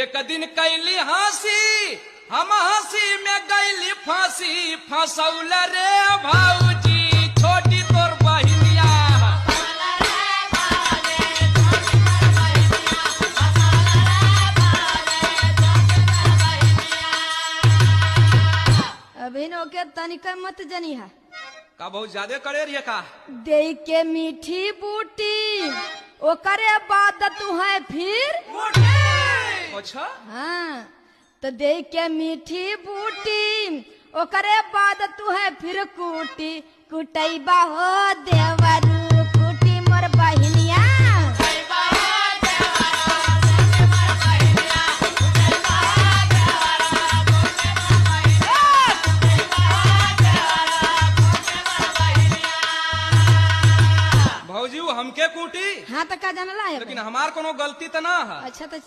एक दिन कैली हंसी हम हंसी में गैली फांसी फंसौल रे भाऊजी छोटी तोर बहिनिया। अभी नो के तनिका मत जनी है का बहुत ज्यादा करे रही का दे के मीठी बूटी ओकरे बाद तू है फिर अच्छा हाँ तो दे के मीठी बूटी ओकरे बाद तू है फिर कूटी कुटैबा हो देवरू कुटी मोर बहिनिया। भौजी वो हमके कूटी हाँ तो का जानला है लेकिन हमार कोनो गलती तो ना है। अच्छा तो